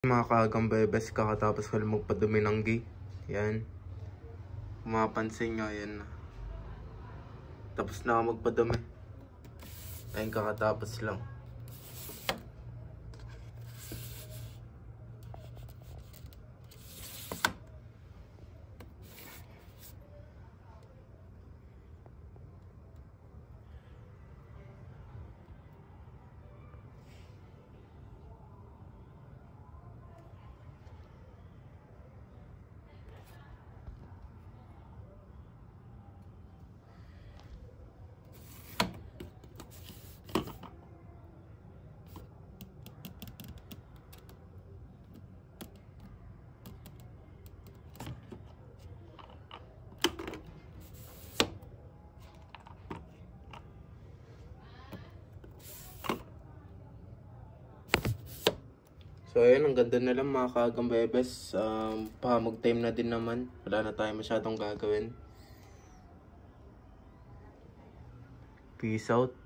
Mga kaagang bebes, kakatapos ko lang magpadumi ng gate. Yan. Kung mapapansin nyo, yan na. Tapos na ako magpadumi. Ayun, kakatapos lang. So ayun, ang ganda na lang mga kaagang bebes. Pahamog time na din naman. Wala na tayo masyadong gagawin. Peace out.